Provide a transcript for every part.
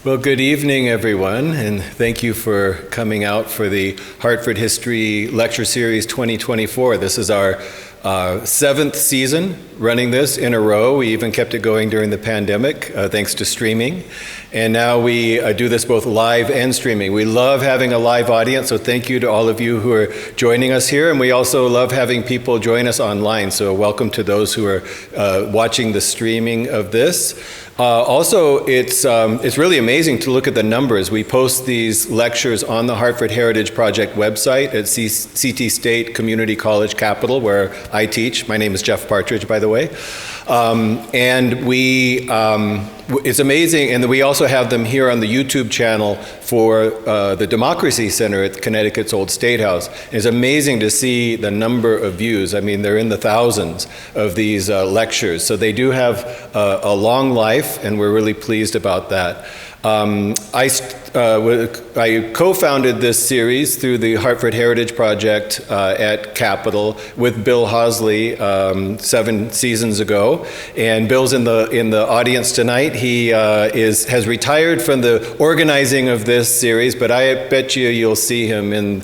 Well, good evening, everyone, and thank you for coming out for the Hartford History Lecture Series 2024. This is our seventh season running this in a row. We even kept it going during the pandemic, thanks to streaming. And now we do this both live and streaming. We love having a live audience, so thank you to all of you who are joining us here. And we also love having people join us online, so welcome to those who are watching the streaming of this. Also, it's really amazing to look at the numbers. We post these lectures on the Hartford Heritage Project website at CT State Community College Capital, where I teach. My name is Jeff Partridge, by the way. It's amazing, and we also have them here on the YouTube channel for the Democracy Center at Connecticut's CTOldStateHouse. It's amazing to see the number of views. I mean, they're in the thousands of these lectures. So they do have a long life, and we're really pleased about that. I co-founded this series through the Hartford Heritage Project at Capitol with Bill Hosley 7 seasons ago, and Bill's in the audience tonight. He has retired from the organizing of this series, but I bet you'll see him in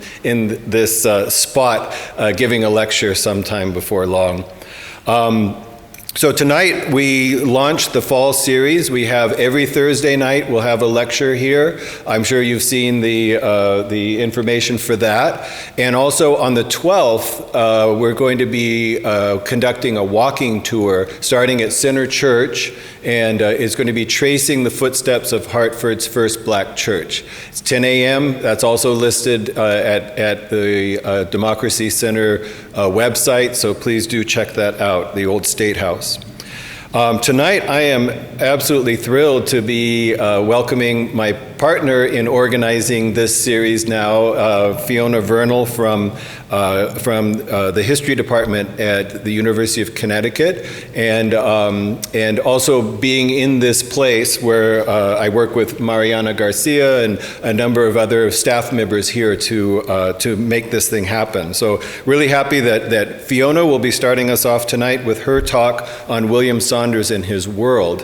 this spot giving a lecture sometime before long. So tonight we launched the fall series. We have every Thursday night we'll have a lecture here. I'm sure you've seen the information for that. And also on the 12th, we're going to be conducting a walking tour starting at Center Church, and it's going to be tracing the footsteps of Hartford's first black church. It's 10 a.m. That's also listed at the Democracy Center website, so please do check that out, the Old State House. Tonight, I am absolutely thrilled to be welcoming my partner in organizing this series now, Fiona Vernal from the History Department at the University of Connecticut, and also being in this place where I work with Mariana Garcia and a number of other staff members here to make this thing happen. So really happy that Fiona will be starting us off tonight with her talk on William Saunders and his world.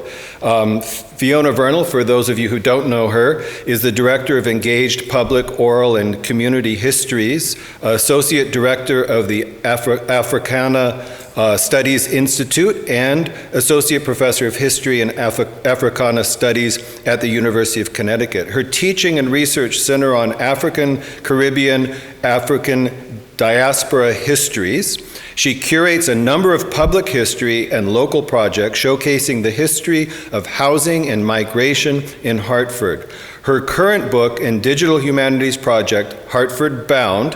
Fiona Vernal, for those of you who don't know her, is the Director of Engaged Public, Oral, and Community Histories, Associate Director of the Africana Studies Institute, and Associate Professor of History and Africana Studies at the University of Connecticut. Her teaching and research center on African, Caribbean, African diaspora histories. She curates a number of public history and local projects showcasing the history of housing and migration in Hartford. Her current book and digital humanities project, Hartford Bound,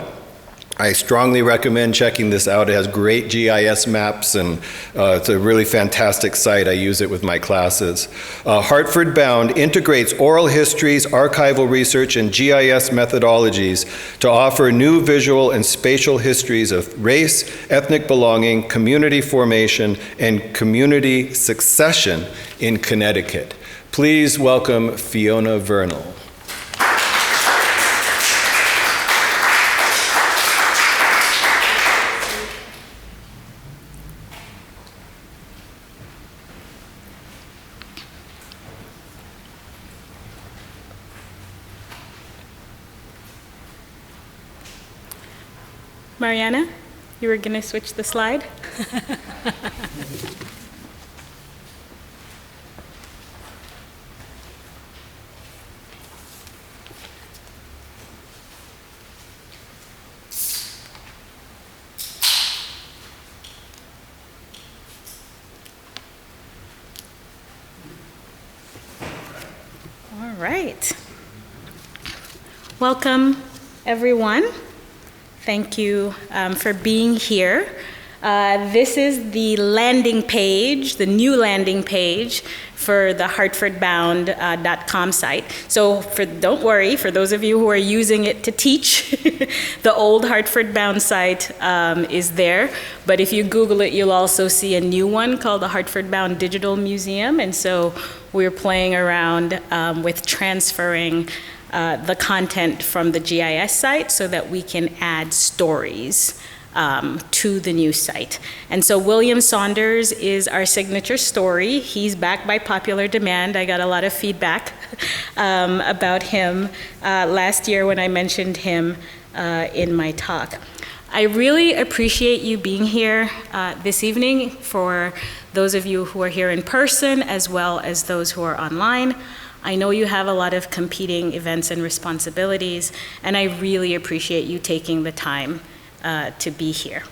I strongly recommend checking this out. It has great GIS maps, and it's a really fantastic site. I use it with my classes. Hartford Bound integrates oral histories, archival research, and GIS methodologies to offer new visual and spatial histories of race, ethnic belonging, community formation, and community succession in Connecticut. Please welcome Fiona Vernal. Mariana, you were going to switch the slide? All right. Welcome, everyone. Thank you for being here. This is the landing page, the new landing page for the hartfordbound.com site. So don't worry, for those of you who are using it to teach, the old Hartford Bound site is there. But if you Google it, you'll also see a new one called the Hartford Bound Digital Museum. And so we're playing around with transferring the content from the GIS site so that we can add stories to the new site. And so William Saunders is our signature story. He's back by popular demand. I got a lot of feedback about him last year when I mentioned him in my talk. I really appreciate you being here this evening, for those of you who are here in person as well as those who are online. I know you have a lot of competing events and responsibilities, and I really appreciate you taking the time to be here.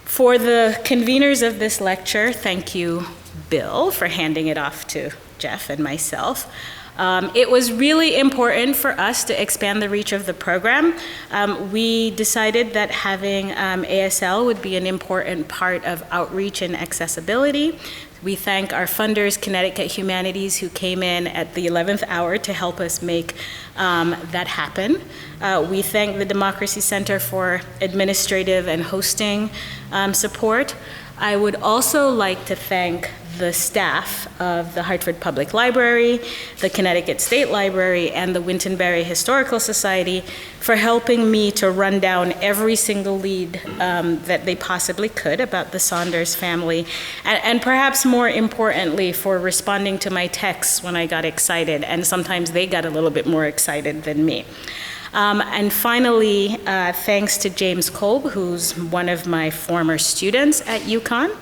For the conveners of this lecture, thank you, Bill, for handing it off to Jeff and myself. It was really important for us to expand the reach of the program. We decided that having ASL would be an important part of outreach and accessibility. We thank our funders, Connecticut Humanities, who came in at the 11th hour to help us make that happen. We thank the Democracy Center for administrative and hosting support. I would also like to thank the staff of the Hartford Public Library, the Connecticut State Library, and the Wintonberry Historical Society for helping me to run down every single lead that they possibly could about the Saunders family, and perhaps more importantly, for responding to my texts when I got excited, and sometimes they got a little bit more excited than me. And finally, thanks to James Kolb, who's one of my former students at UConn,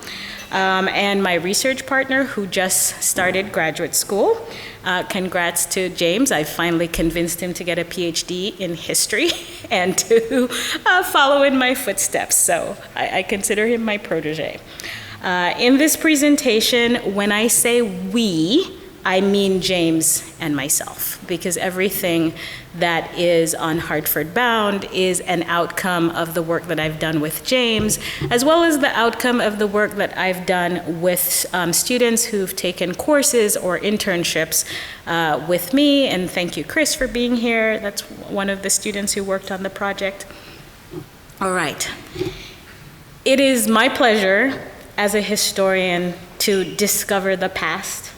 and my research partner who just started graduate school. Congrats to James. I finally convinced him to get a PhD in history and to follow in my footsteps. So I consider him my protege. In this presentation, when I say we, I mean James and myself, because everything that is on Hartford Bound is an outcome of the work that I've done with James, as well as the outcome of the work that I've done with students who've taken courses or internships with me. And thank you, Chris, for being here. That's one of the students who worked on the project. All right. It is my pleasure as a historian to discover the past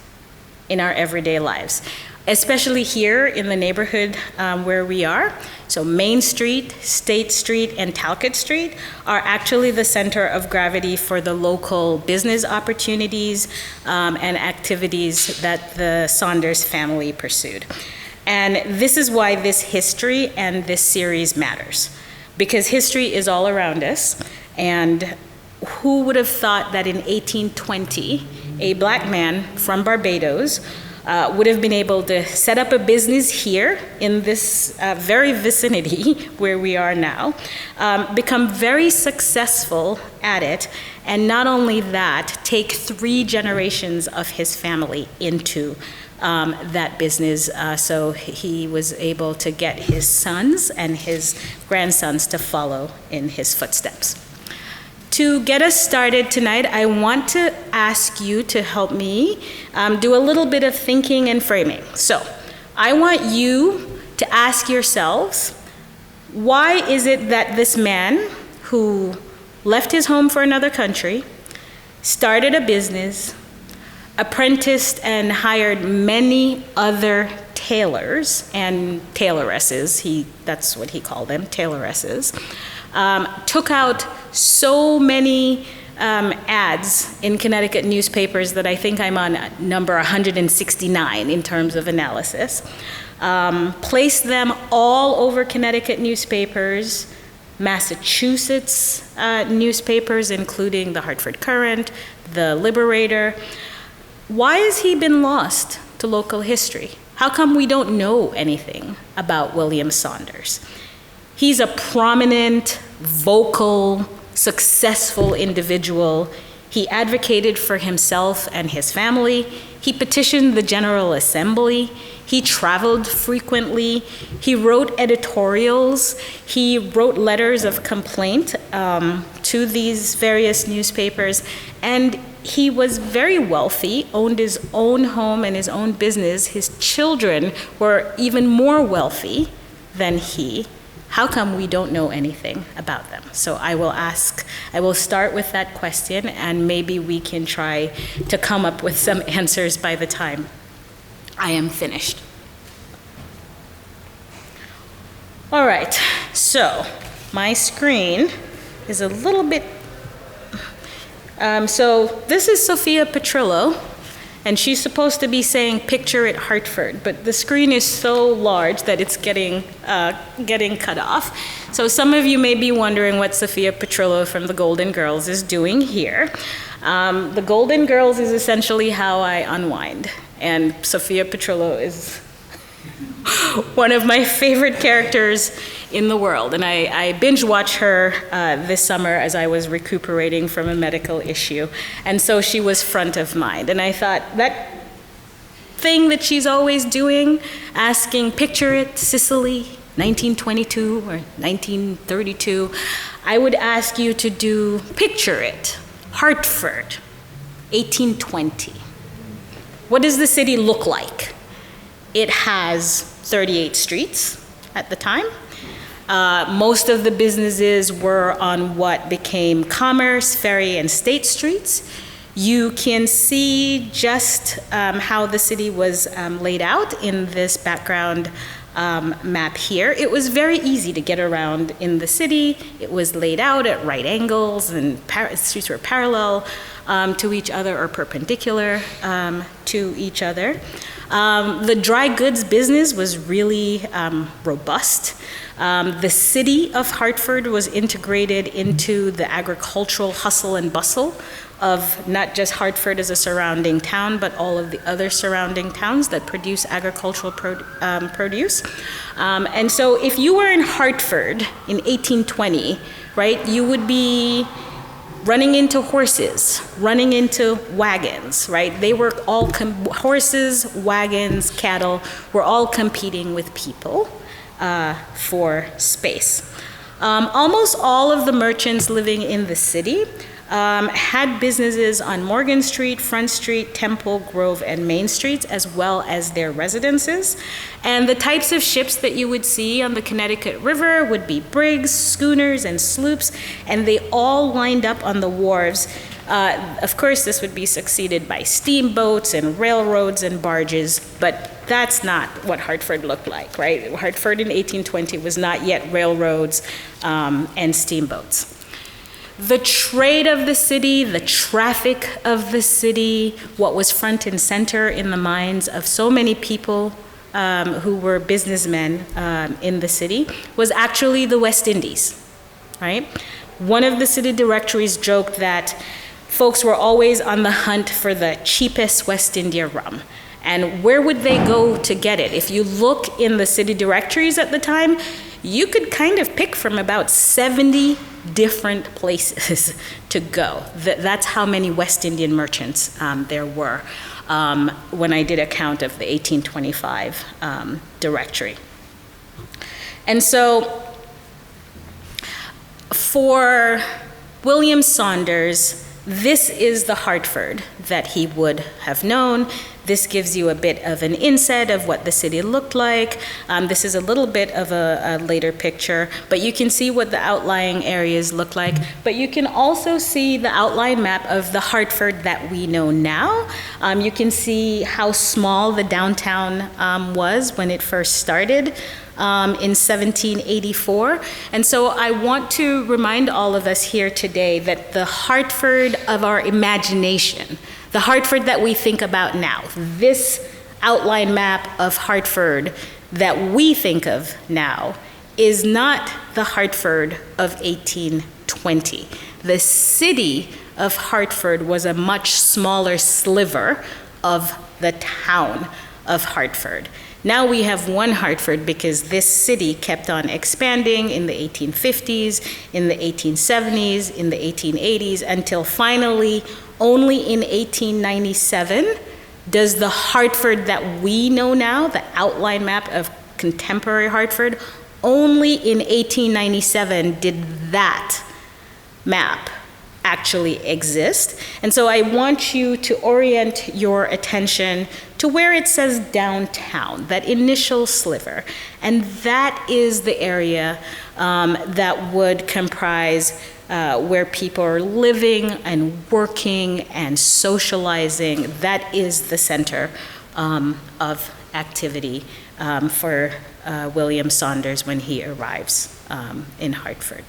in our everyday lives, especially here in the neighborhood where we are. So Main Street, State Street, and Talcott Street are actually the center of gravity for the local business opportunities and activities that the Saunders family pursued. And this is why this history and this series matters, because history is all around us. And who would have thought that in 1820, a black man from Barbados would have been able to set up a business here in this very vicinity where we are now, become very successful at it, and not only that, take 3 generations of his family into that business. So he was able to get his sons and his grandsons to follow in his footsteps. To get us started tonight, I want to ask you to help me do a little bit of thinking and framing. So I want you to ask yourselves, why is it that this man who left his home for another country, started a business, apprenticed and hired many other tailors and tailoresses, that's what he called them, tailoresses, took out so many ads in Connecticut newspapers that I think I'm on number 169 in terms of analysis, placed them all over Connecticut newspapers, Massachusetts newspapers, including the Hartford Courant, the Liberator. Why has he been lost to local history? How come we don't know anything about William Saunders? He's a prominent, vocal, successful individual. He advocated for himself and his family. He petitioned the General Assembly. He traveled frequently. He wrote editorials. He wrote letters of complaint to these various newspapers. And he was very wealthy, owned his own home and his own business. His children were even more wealthy than he. How come we don't know anything about them? So I will start with that question, and maybe we can try to come up with some answers by the time I am finished. All right, so my screen is a little bit, so this is Sophia Petrillo, and she's supposed to be saying picture it Hartford, but the screen is so large that it's getting cut off. So some of you may be wondering what Sophia Petrillo from the Golden Girls is doing here. The Golden Girls is essentially how I unwind, and Sophia Petrillo is one of my favorite characters in the world, and I binge watched her this summer as I was recuperating from a medical issue, and so she was front of mind. And I thought that thing that she's always doing, asking, picture it, Sicily, 1922 or 1932, I would ask you to do, picture it, Hartford, 1820. What does the city look like? It has 38 streets at the time. Most of the businesses were on what became Commerce, Ferry, and State Streets. You can see just how the city was laid out in this background map here. It was very easy to get around in the city. It was laid out at right angles, and streets were parallel to each other or perpendicular to each other. The dry goods business was really robust. The city of Hartford was integrated into the agricultural hustle and bustle of not just Hartford as a surrounding town, but all of the other surrounding towns that produce agricultural produce. And so if you were in Hartford in 1820, right, you would be running into horses, running into wagons, right? They were all, horses, wagons, cattle, were all competing with people for space. Almost all of the merchants living in the city had businesses on Morgan Street, Front Street, Temple, Grove, and Main Streets, as well as their residences. And the types of ships that you would see on the Connecticut River would be brigs, schooners, and sloops, and they all lined up on the wharves. Of course, this would be succeeded by steamboats and railroads and barges, but that's not what Hartford looked like, right? Hartford in 1820 was not yet railroads and steamboats. The trade of the city, the traffic of the city, what was front and center in the minds of so many people who were businessmen in the city was actually the West Indies, right? One of the city directories joked that folks were always on the hunt for the cheapest West India rum. And where would they go to get it? If you look in the city directories at the time, you could kind of pick from about 70 different places to go. That's how many West Indian merchants there were when I did a count of the 1825 directory. And so for William Saunders, this is the Hartford that he would have known. This gives you a bit of an insight of what the city looked like. This is a little bit of a later picture, but you can see what the outlying areas look like. But you can also see the outline map of the Hartford that we know now. You can see how small the downtown was when it first started. In 1784. And so I want to remind all of us here today that the Hartford of our imagination, the Hartford that we think about now, this outline map of Hartford that we think of now is not the Hartford of 1820. The city of Hartford was a much smaller sliver of the town of Hartford. Now we have one Hartford because this city kept on expanding in the 1850s, in the 1870s, in the 1880s, until finally, only in 1897, does the Hartford that we know now, the outline map of contemporary Hartford, only in 1897 did that map actually exist. And so I want you to orient your attention to where it says downtown, that initial sliver. And that is the area that would comprise where people are living and working and socializing. That is the center of activity for William Saunders when he arrives in Hartford.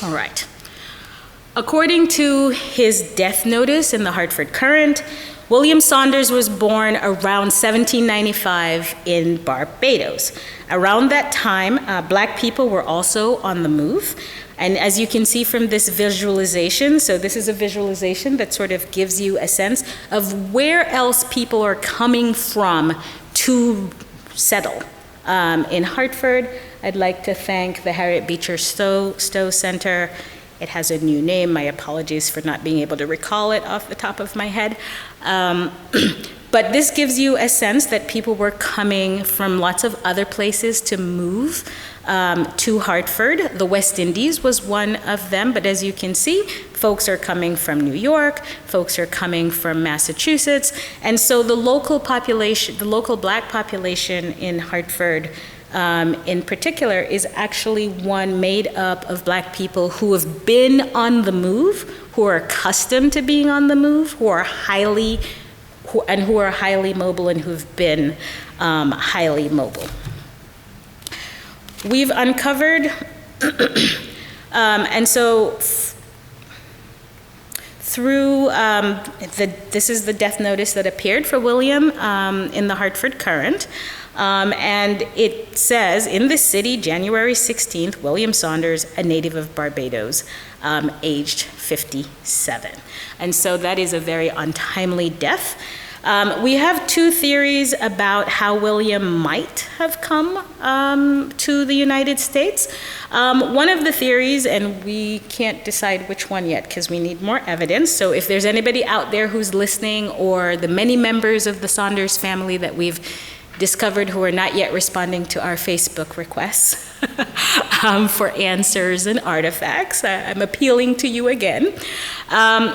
All right. According to his death notice in the Hartford Courant, William Saunders was born around 1795 in Barbados. Around that time, Black people were also on the move. And as you can see from this visualization, so this is a visualization that sort of gives you a sense of where else people are coming from to settle. In Hartford, I'd like to thank the Harriet Beecher Stowe Center. It has a new name. My apologies for not being able to recall it off the top of my head. But this gives you a sense that people were coming from lots of other places to move to Hartford. The West Indies was one of them, but as you can see, folks are coming from New York, folks are coming from Massachusetts, and so the local population, the local Black population in Hartford in particular is actually one made up of Black people who have been on the move, who are accustomed to being on the move, who are highly mobile and who've been highly mobile. We've uncovered, and so through, this is the death notice that appeared for William in the Hartford Courant. And it says, in this city, January 16th, William Saunders, a native of Barbados, aged 57. And so that is a very untimely death. We have two theories about how William might have come to the United States. One of the theories, and we can't decide which one yet because we need more evidence, so if there's anybody out there who's listening, or the many members of the Saunders family that we've discovered who are not yet responding to our Facebook requests for answers and artifacts, I'm appealing to you again.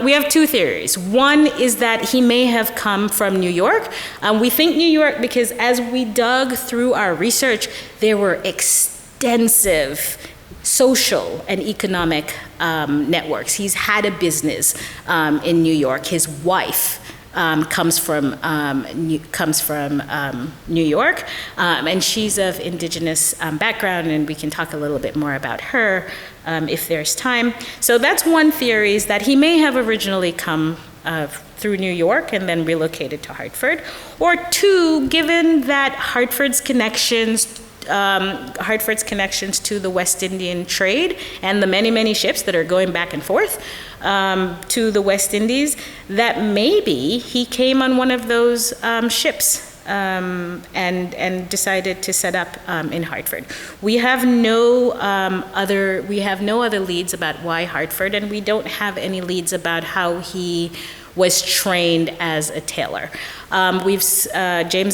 We have two theories. One is that he may have come from New York. We think New York because as we dug through our research, there were extensive social and economic networks. He's had a business in New York. His wife comes from New York, and she's of indigenous background, and we can talk a little bit more about her if there's time. So that's one theory, is that he may have originally come through New York and then relocated to Hartford. Or two, given that Hartford's connections to the West Indian trade and the many, many ships that are going back and forth to the West Indies, that maybe he came on one of those ships and decided to set up in Hartford. We have no other leads about why Hartford, and we don't have any leads about how he was trained as a tailor. James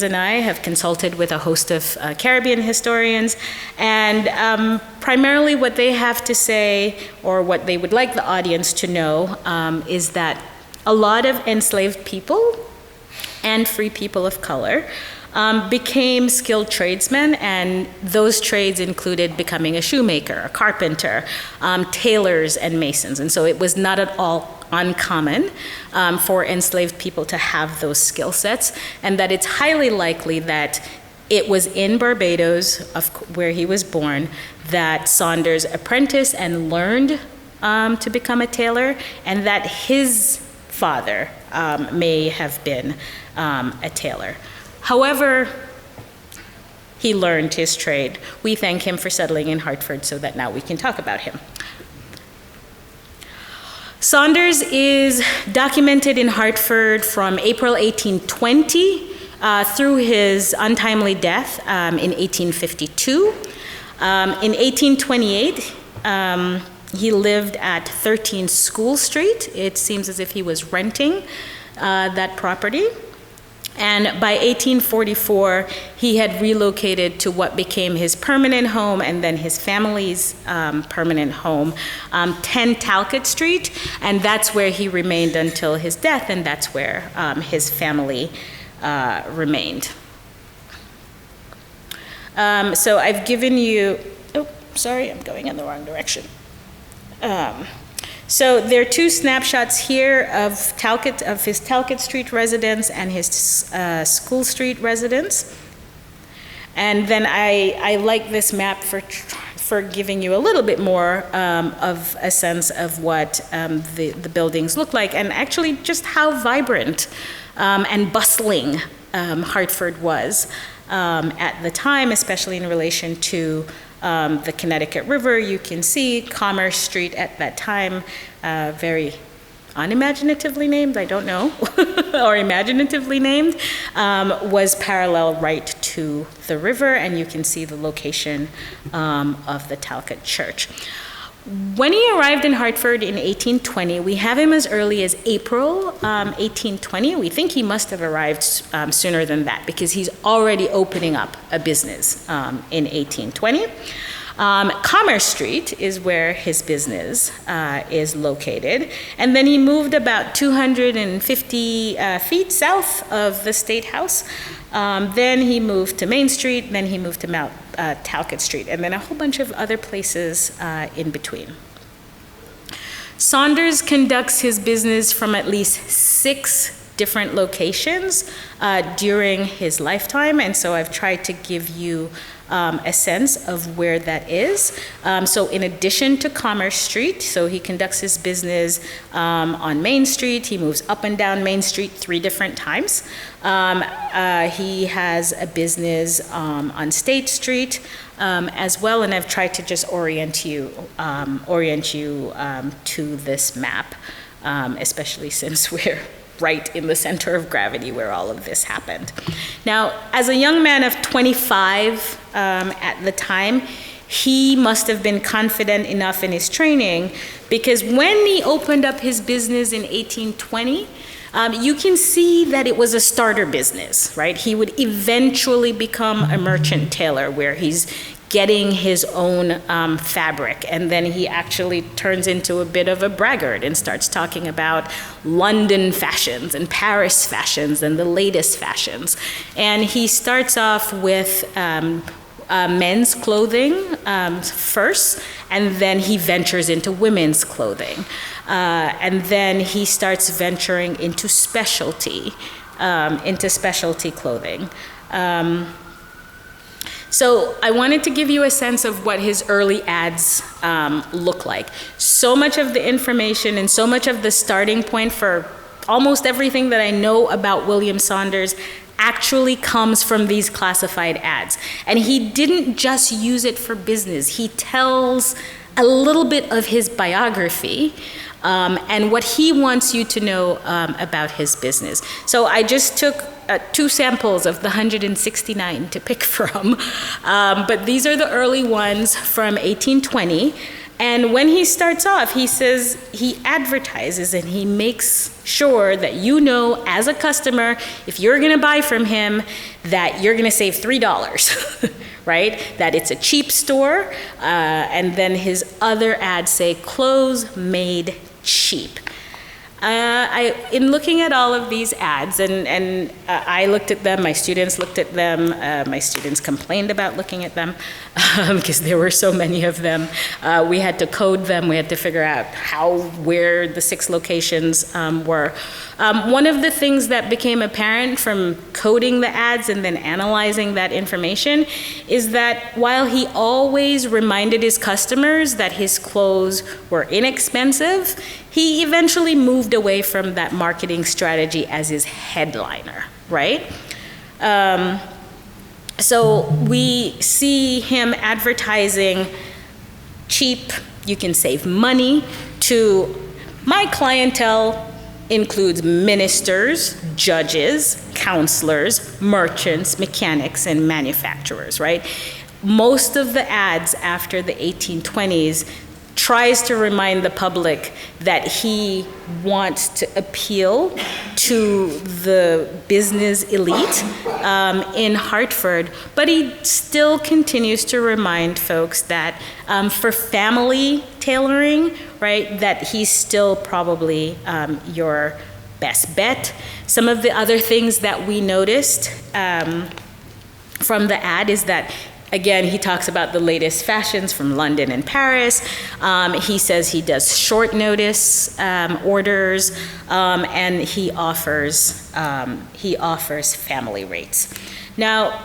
and I have consulted with a host of Caribbean historians, and primarily what they have to say, or what they would like the audience to know, is that a lot of enslaved people and free people of color became skilled tradesmen, and those trades included becoming a shoemaker, a carpenter, tailors, and masons. And so it was not at all uncommon for enslaved people to have those skill sets, and that it's highly likely that it was in Barbados, where he was born, that Saunders apprenticed and learned to become a tailor, and that his father may have been a tailor. However, he learned his trade. We thank him for settling in Hartford so that now we can talk about him. Saunders is documented in Hartford from April 1820 through his untimely death in 1852. In 1828, he lived at 13 School Street. It seems as if he was renting that property. And by 1844, he had relocated to what became his permanent home and then his family's permanent home, 10 Talcott Street, and that's where he remained until his death, and that's where his family remained. So I've given you, oh, sorry, I'm going in the wrong direction. So there are two snapshots here of his Talcott Street residence and his School Street residence. And then I like this map for for giving you a little bit more of a sense of what the buildings look like, and actually just how vibrant and bustling Hartford was at the time, especially in relation to the Connecticut River. You can see Commerce Street at that time, very unimaginatively named, I don't know, or imaginatively named, was parallel right to the river, and you can see the location of the Talcott Church. When he arrived in Hartford in 1820, we have him as early as April 1820. We think he must have arrived sooner than that, because he's already opening up a business in 1820. Commerce Street is where his business is located. And then he moved about 250 feet south of the State House. Then he moved to Main Street, then he moved to Talcott Street, and then a whole bunch of other places in between. Saunders conducts his business from at least 6 different locations during his lifetime, and so I've tried to give you a sense of where that is. So in addition to Commerce Street, so he conducts his business on Main Street. He moves up and down Main Street 3 different times. He has a business on State Street as well, and I've tried to just orient you to this map, especially since we're right in the center of gravity where all of this happened. Now, as a young man of 25 at the time, he must have been confident enough in his training, because when he opened up his business in 1820, you can see that it was a starter business, right? He would eventually become a merchant tailor, where he's getting his own fabric, and then he actually turns into a bit of a braggart and starts talking about London fashions and Paris fashions and the latest fashions. And he starts off with men's clothing first, and then he ventures into women's clothing. And then he starts venturing into specialty clothing. So I wanted to give you a sense of what his early ads look like. So much of the information and so much of the starting point for almost everything that I know about William Saunders actually comes from these classified ads. And he didn't just use it for business. He tells a little bit of his biography and what he wants you to know about his business. So I just took 2 samples of the 169 to pick from, but these are the early ones from 1820. And when he starts off, he says he advertises and he makes sure that you know as a customer, if you're gonna buy from him, that you're gonna save $3, right? That it's a cheap store, and then his other ads say clothes made cheap. In looking at all of these ads, and I looked at them, my students looked at them, my students complained about looking at them because there were so many of them. We had to code them, we had to figure out where the 6 locations were. One of the things that became apparent from coding the ads and then analyzing that information is that while he always reminded his customers that his clothes were inexpensive, he eventually moved away from that marketing strategy as his headliner, right? So we see him advertising cheap, you can save money, to my clientele includes ministers, judges, counselors, merchants, mechanics, and manufacturers, right? Most of the ads after the 1820s tries to remind the public that he wants to appeal to the business elite in Hartford, but he still continues to remind folks that for family tailoring, right, that he's still probably your best bet. Some of the other things that we noticed from the ad is that, again, he talks about the latest fashions from London and Paris. He says he does short notice orders, and he offers family rates. Now,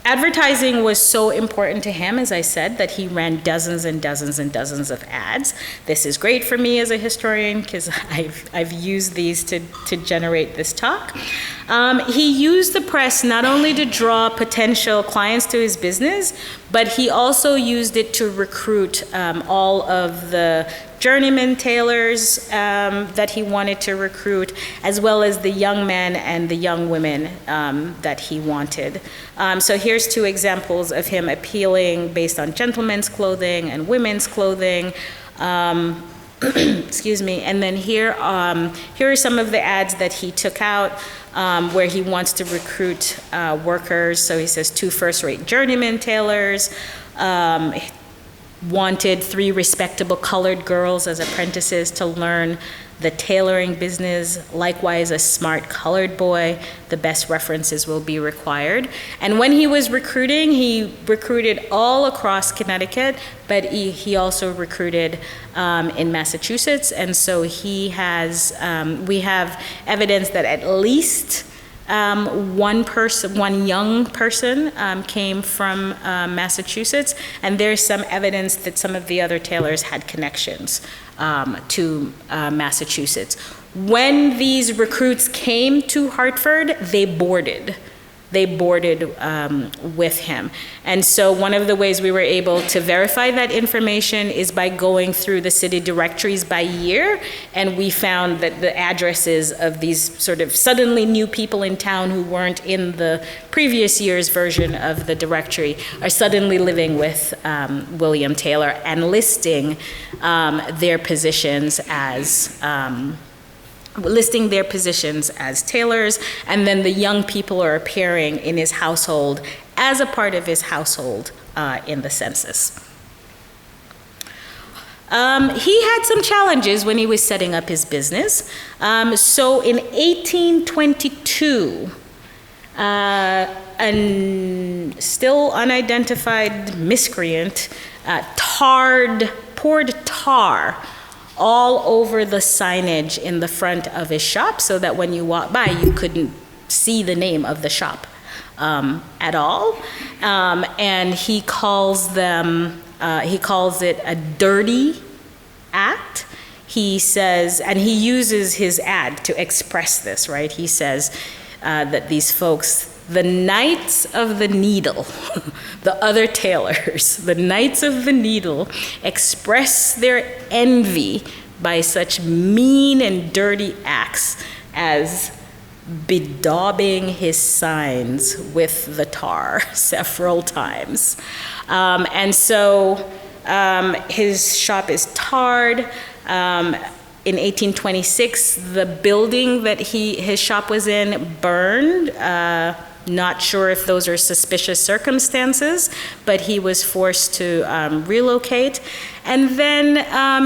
Advertising was so important to him, as I said, that he ran dozens and dozens and dozens of ads. This is great for me as a historian because I've used these to generate this talk. He used the press not only to draw potential clients to his business, but he also used it to recruit all of the journeyman tailors that he wanted to recruit, as well as the young men and the young women that he wanted. So here's two examples of him appealing based on gentlemen's clothing and women's clothing. Excuse me. And then here are some of the ads that he took out where he wants to recruit workers. So he says 2 first-rate journeyman tailors, wanted 3 respectable colored girls as apprentices to learn the tailoring business, likewise a smart colored boy. The best references will be required. And when he was recruiting, he recruited all across Connecticut, but he also recruited in Massachusetts. And so he has, we have evidence that at least one young person came from Massachusetts, and there's some evidence that some of the other tailors had connections to Massachusetts. When these recruits came to Hartford, they boarded with him. And so one of the ways we were able to verify that information is by going through the city directories by year, and we found that the addresses of these sort of suddenly new people in town who weren't in the previous year's version of the directory are suddenly living with William Tailor and listing their positions as tailors, and then the young people are appearing in his household as a part of his household in the census. He had some challenges when he was setting up his business. So in 1822, a still unidentified miscreant poured tar all over the signage in the front of his shop so that when you walk by, you couldn't see the name of the shop at all. And he calls it a dirty act. He says, and he uses his ad to express this, right? He says that these folks, the Knights of the Needle, the other tailors, the Knights of the Needle, express their envy by such mean and dirty acts as bedaubing his signs with the tar several times. And so his shop is tarred. In 1826, the building that his shop was in burned. Not sure if those are suspicious circumstances, but he was forced to relocate. And then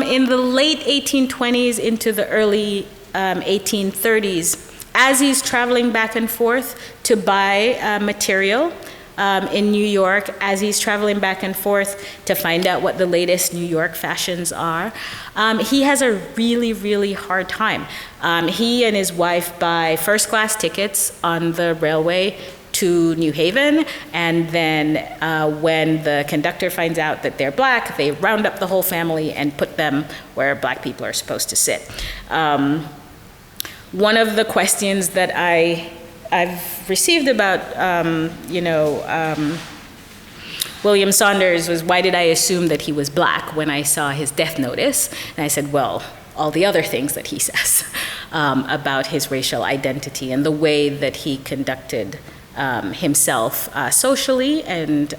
in the late 1820s into the early 1830s, as he's traveling back and forth to buy material in New York, as he's traveling back and forth to find out what the latest New York fashions are, he has a really, really hard time. He and his wife buy first-class tickets on the railway to New Haven, and then when the conductor finds out that they're black, they round up the whole family and put them where black people are supposed to sit. One of the questions that I've received about, William Saunders was, why did I assume that he was black when I saw his death notice? And I said, well, all the other things that he says about his racial identity and the way that he conducted himself socially, and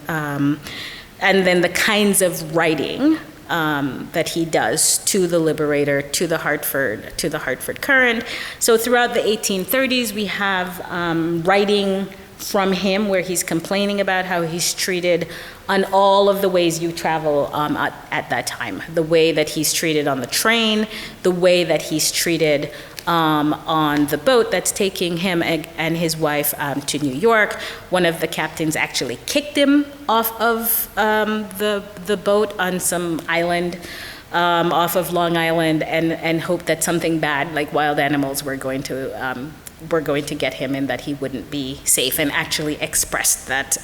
then the kinds of writing that he does to the Liberator, to the Hartford Courant. So throughout the 1830s, we have writing from him where he's complaining about how he's treated on all of the ways you travel at that time. The way that he's treated on the train, the way that he's treated on the boat that's taking him and his wife to New York. One of the captains actually kicked him off of the boat on some island off of Long Island and hoped that something bad, like wild animals, were going to were going to get him and that he wouldn't be safe, and actually expressed that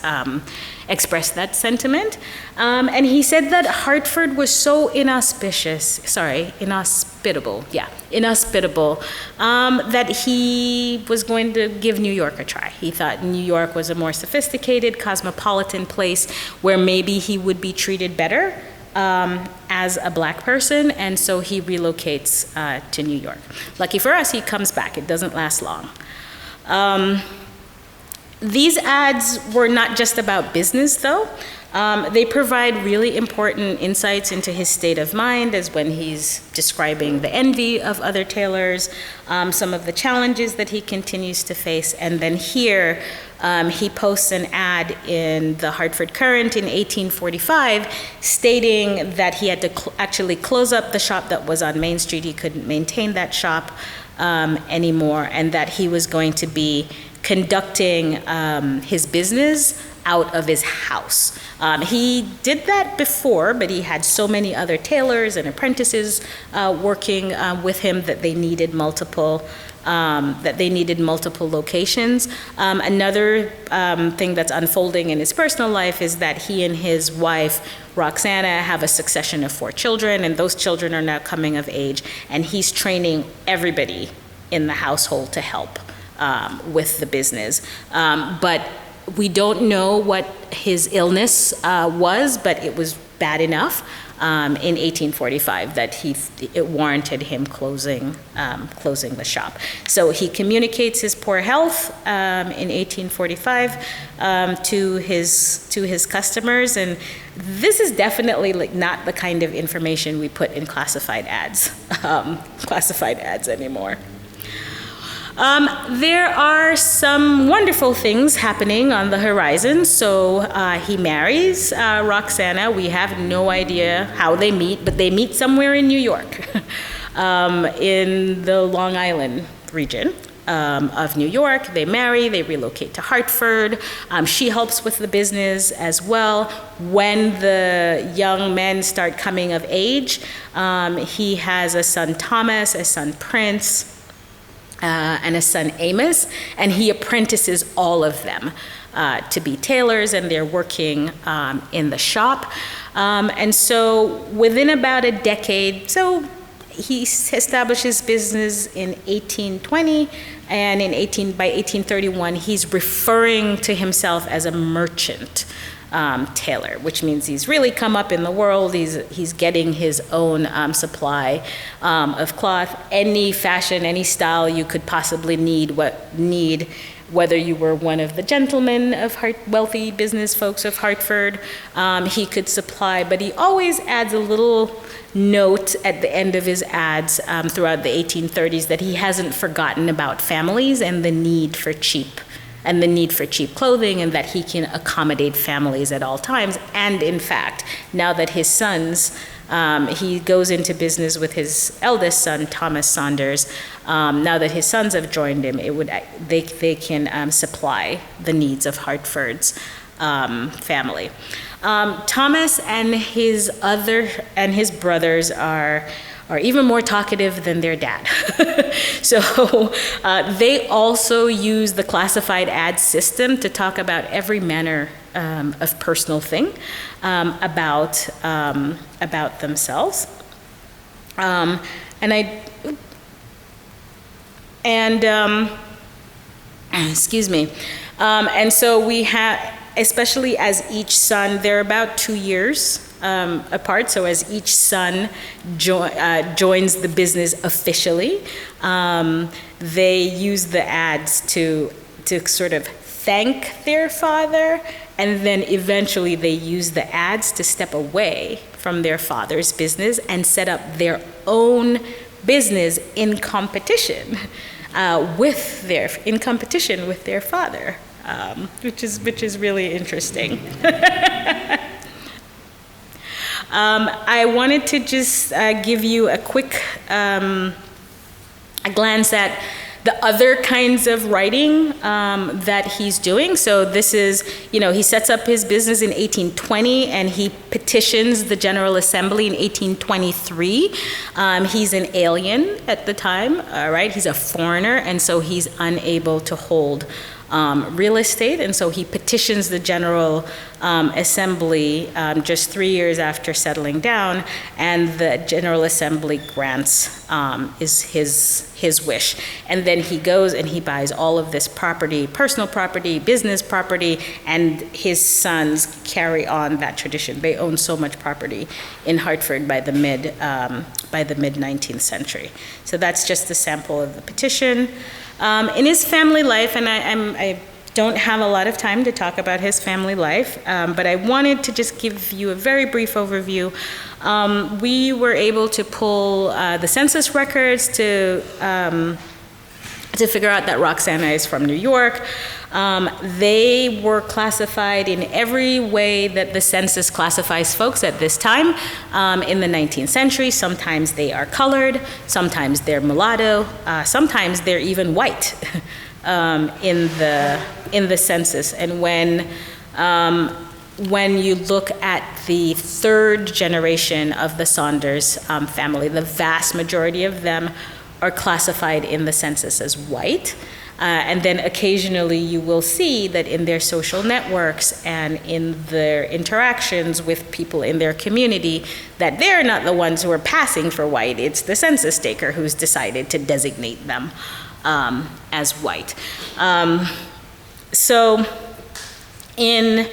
sentiment. And he said that Hartford was so inhospitable, that he was going to give New York a try. He thought New York was a more sophisticated, cosmopolitan place where maybe he would be treated better as a black person, and so he relocates to New York. Lucky for us, he comes back. It doesn't last long. These ads were not just about business, though. They provide really important insights into his state of mind, as when he's describing the envy of other tailors, some of the challenges that he continues to face, and then here he posts an ad in the Hartford Courant in 1845 stating that he had to actually close up the shop that was on Main Street. He couldn't maintain that shop anymore, and that he was going to be conducting his business out of his house. He did that before, but he had so many other tailors and apprentices working with him that they needed multiple locations. Another thing that's unfolding in his personal life is that he and his wife, Roxana, have a succession of 4 children, and those children are now coming of age, and he's training everybody in the household to help with the business. But we don't know what his illness was, but it was bad enough in 1845 that it warranted him closing the shop. So he communicates his poor health in 1845 to his customers, and this is definitely not the kind of information we put in classified ads anymore. There are some wonderful things happening on the horizon. So he marries Roxana. We have no idea how they meet, but they meet somewhere in New York, in the Long Island region of New York. They marry, they relocate to Hartford. She helps with the business as well. When the young men start coming of age, he has a son Thomas, a son Prince, and a son Amos, and he apprentices all of them to be tailors, and they're working in the shop. And so within about a decade, so he establishes business in 1820, and by 1831, he's referring to himself as a merchant tailor, which means he's really come up in the world. He's getting his own supply of cloth, any fashion, any style you could possibly need, whether you were one of the gentlemen of wealthy business folks of Hartford, he could supply, but he always adds a little note at the end of his ads throughout the 1830s that he hasn't forgotten about families and the need for cheap clothing, and that he can accommodate families at all times. And in fact, now that his sons, he goes into business with his eldest son, Thomas Saunders. Now that his sons have joined him, they can supply the needs of Hartford's family. Thomas and his brothers are even more talkative than their dad. So they also use the classified ad system to talk about every manner of personal thing about themselves. Excuse me. And so we have, especially as each son, they're about 2 years apart. So as each son joins the business officially, they use the ads to sort of thank their father, and then eventually they use the ads to step away from their father's business and set up their own business in competition with their father, which is really interesting. I wanted to just give you a quick glance at the the other kinds of writing that he's doing. So this is, he sets up his business in 1820 and he petitions the General Assembly in 1823. He's an alien at the time, right? He's a foreigner, and so he's unable to hold real estate, and so he petitions the General Assembly just 3 years after settling down, and the General Assembly grants is his wish. And then he goes and he buys all of this property, personal property, business property, and his sons carry on that tradition. They own so much property in Hartford by the mid 19th century. So that's just a sample of the petition. In his family life, and I don't have a lot of time to talk about his family life, but I wanted to just give you a very brief overview. We were able to pull the census records to figure out that Roxana is from New York. They were classified in every way that the census classifies folks at this time in the 19th century. Sometimes they are colored, sometimes they're mulatto, sometimes they're even white in the census. And when you look at the third generation of the Saunders family, the vast majority of them are classified in the census as white. And then occasionally you will see that in their social networks and in their interactions with people in their community, that they're not the ones who are passing for white. It's the census taker who's decided to designate them as white. So in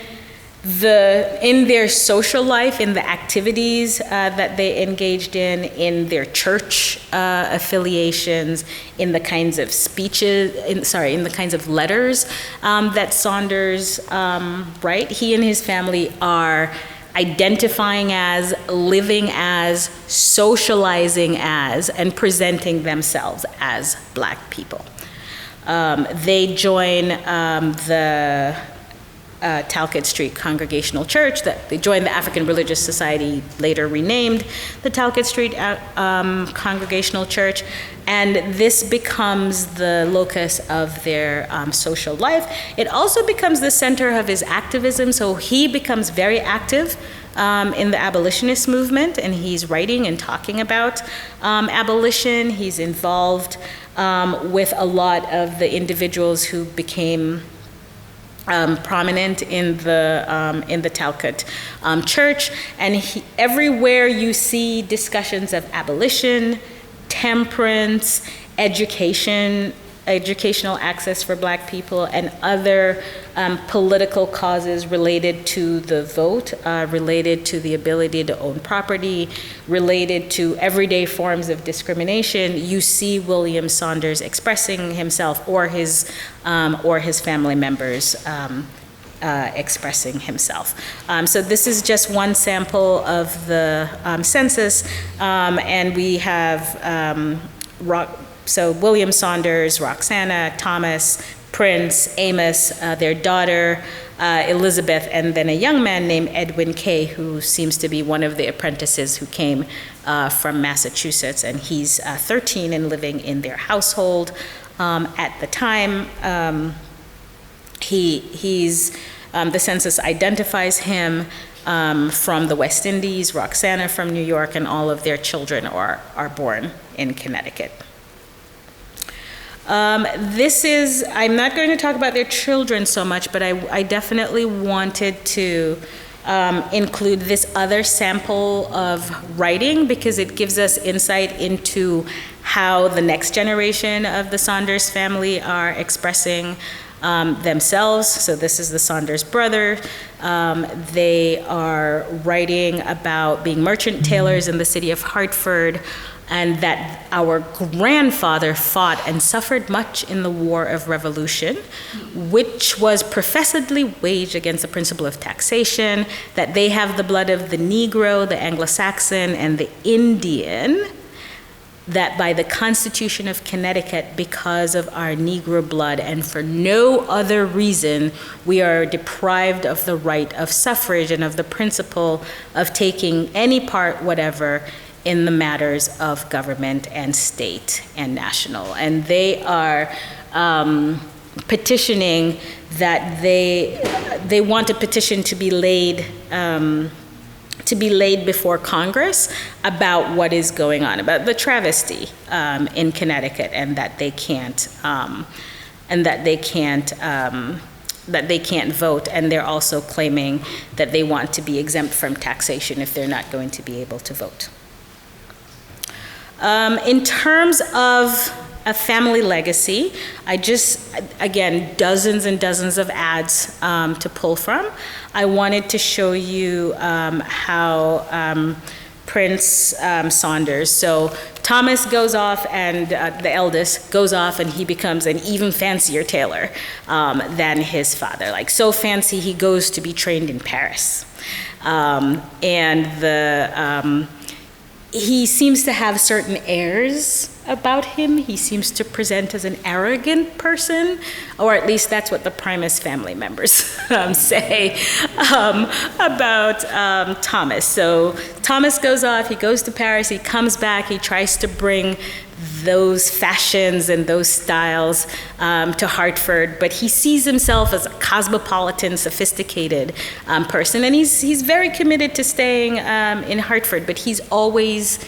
their social life, in the activities that they engaged in their church affiliations, in the kinds of speeches, in the kinds of letters that Saunders write, he and his family are identifying as, living as, socializing as, and presenting themselves as Black people. They join the Talcott Street Congregational Church. That they joined the African Religious Society, later renamed the Talcott Street Congregational Church, and this becomes the locus of their social life. It also becomes the center of his activism, so he becomes very active in the abolitionist movement, and he's writing and talking about abolition. He's involved with a lot of the individuals who became prominent in the Talcott Church, and everywhere you see discussions of abolition, temperance, educational access for Black people, and other political causes related to the vote, related to the ability to own property, related to everyday forms of discrimination, you see William Saunders expressing himself, or his family members expressing himself. So this is just one sample of the census, and we have so William Saunders, Roxana, Thomas, Prince, Amos, their daughter, Elizabeth, and then a young man named Edwin Kay, who seems to be one of the apprentices who came from Massachusetts, and he's 13 and living in their household. At the time, the census identifies him from the West Indies, Roxana from New York, and all of their children are born in Connecticut. I'm not going to talk about their children so much, but I definitely wanted to include this other sample of writing because it gives us insight into how the next generation of the Saunders family are expressing themselves. So this is the Saunders brother. They are writing about being merchant tailors in the city of Hartford, and that our grandfather fought and suffered much in the War of Revolution, which was professedly waged against the principle of taxation, that they have the blood of the Negro, the Anglo-Saxon, and the Indian, that by the Constitution of Connecticut, because of our Negro blood and for no other reason, we are deprived of the right of suffrage and of the principle of taking any part whatever in the matters of government and state and national. And they are petitioning that they want a petition to be laid before Congress about what is going on, about the travesty in Connecticut, and that they can't vote. And they're also claiming that they want to be exempt from taxation if they're not going to be able to vote. In terms of a family legacy, again, dozens and dozens of ads to pull from. I wanted to show you how Prince Saunders, so Thomas goes off, and the eldest goes off, and he becomes an even fancier tailor than his father, like so fancy he goes to be trained in Paris. He seems to have certain airs about him. He seems to present as an arrogant person, or at least that's what the Primus family members say about Thomas. So Thomas goes off, he goes to Paris, he comes back, he tries to bring those fashions and those styles to Hartford, but he sees himself as a cosmopolitan, sophisticated person, and he's very committed to staying in Hartford, but he's always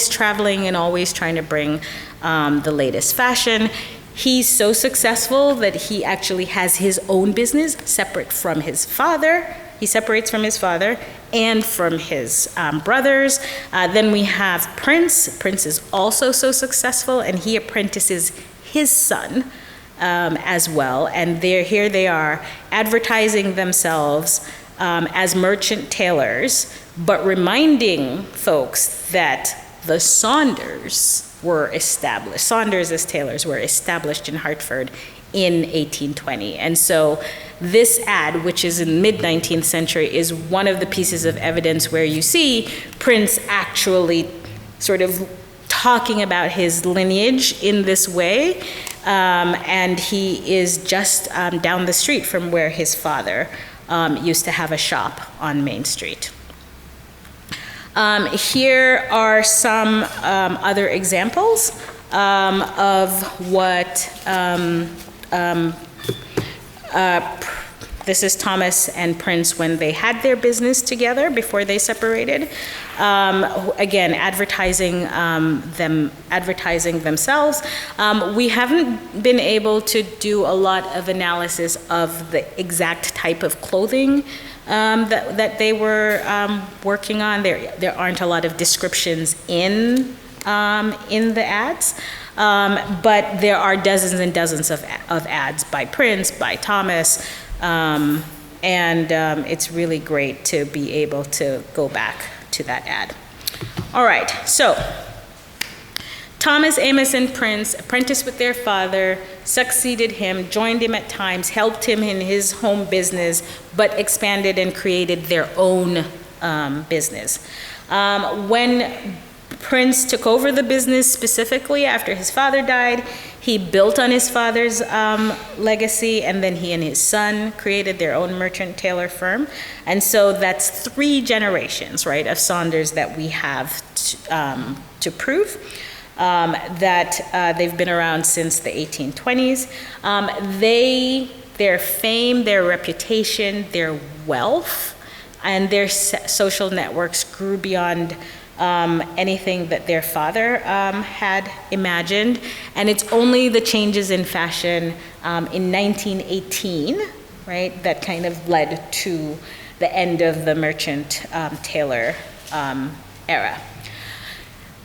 traveling and always trying to bring the latest fashion. He's so successful that he actually has his own business separate from his father. He separates from his father and from his brothers. Then we have Prince. Prince is also so successful, and he apprentices his son as well. And here they are advertising themselves as merchant tailors, but reminding folks that the Saunders as tailors were established in Hartford in 1820. And so this ad, which is in mid-19th century, is one of the pieces of evidence where you see Prince actually sort of talking about his lineage in this way, and he is just down the street from where his father used to have a shop on Main Street. Here are some other examples of what this is Thomas and Prince when they had their business together before they separated. Again, advertising themselves. We haven't been able to do a lot of analysis of the exact type of clothing that they were working on. There aren't a lot of descriptions in the ads, but there are dozens and dozens of ads by Prince, by Thomas, and it's really great to be able to go back to that ad. All right, so Thomas, Amos, and Prince apprenticed with their father, succeeded him, joined him at times, helped him in his home business, but expanded and created their own business. When Prince took over the business specifically after his father died, he built on his father's legacy, and then he and his son created their own merchant tailor firm. And so that's 3 generations, right, of Saunders that we have to prove that they've been around since the 1820s. Their fame, their reputation, their wealth, and their social networks grew beyond anything that their father had imagined. And it's only the changes in fashion in 1918, right, that kind of led to the end of the merchant tailor era.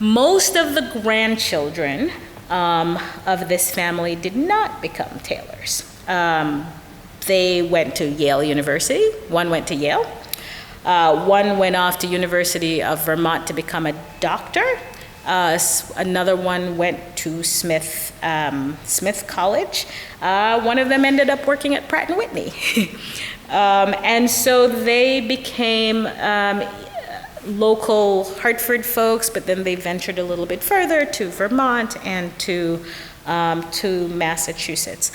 Most of the grandchildren of this family did not become tailors. They went to Yale University. One went to Yale. One went off to University of Vermont to become a doctor. Another one went to Smith College. One of them ended up working at Pratt & Whitney. And so they became local Hartford folks, but then they ventured a little bit further to Vermont and to Massachusetts.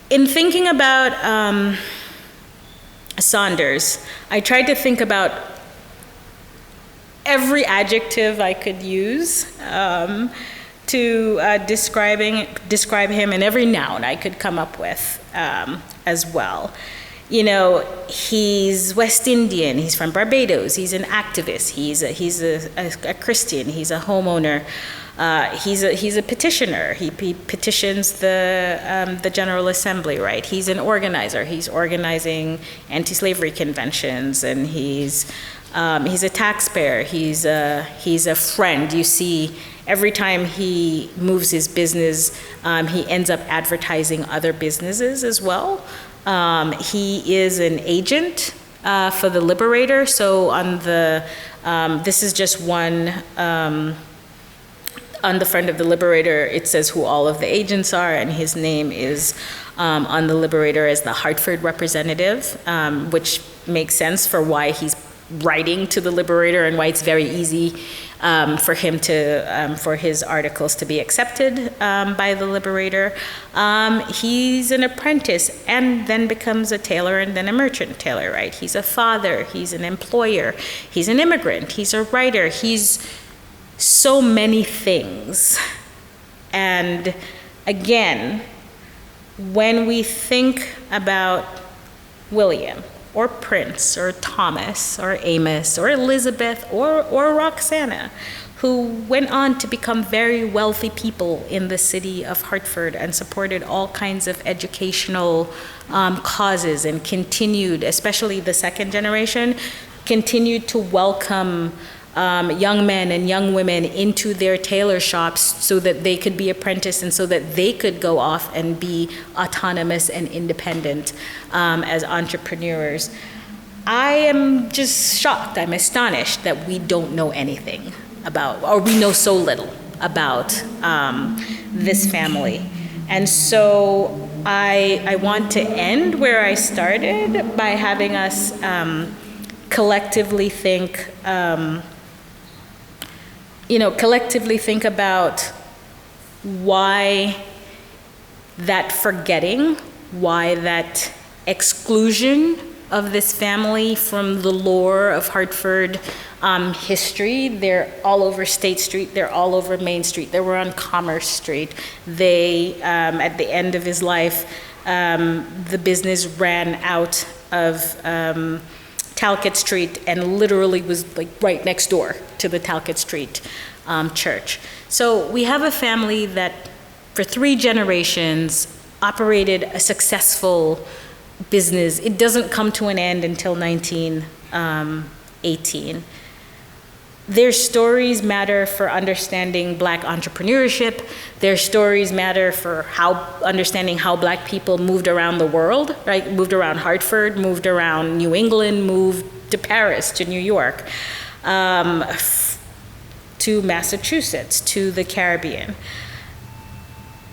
In thinking about Saunders, I tried to think about every adjective I could use to describe him, and every noun I could come up with as well. You know, he's West Indian, he's from Barbados, he's an activist, he's a Christian, he's a homeowner, he's a petitioner, he petitions the General Assembly, right? He's an organizer, he's organizing anti-slavery conventions, and he's a taxpayer, he's a friend. You see, every time he moves his business, he ends up advertising other businesses as well. He is an agent for the Liberator. So on the, this is just one, on the front of the Liberator, it says who all of the agents are, and his name is on the Liberator as the Hartford representative, which makes sense for why he's writing to the Liberator and why it's very easy for him to, for his articles to be accepted by the Liberator. He's an apprentice and then becomes a tailor and then a merchant tailor, right? He's a father, he's an employer, he's an immigrant, he's a writer, he's so many things. And again, when we think about William, or Prince, or Thomas, or Amos, or Elizabeth, or Roxana, who went on to become very wealthy people in the city of Hartford and supported all kinds of educational causes, and continued, especially the second generation, continued to welcome young men and young women into their tailor shops so that they could be apprenticed and so that they could go off and be autonomous and independent as entrepreneurs. I am just shocked, I'm astonished that we don't know anything about, or we know so little about this family. And so I want to end where I started by having us collectively think about why that forgetting, why that exclusion of this family from the lore of Hartford history. They're all over State Street, they're all over Main Street, they were on Commerce Street. They, at the end of his life, the business ran out of Talcott Street and literally was like right next door to the Talcott Street church. So we have a family that for 3 generations operated a successful business. It doesn't come to an end until 1918. Their stories matter for understanding Black entrepreneurship. Their stories matter for understanding how Black people moved around the world, right? Moved around Hartford, moved around New England, moved to Paris, to New York, to Massachusetts, to the Caribbean.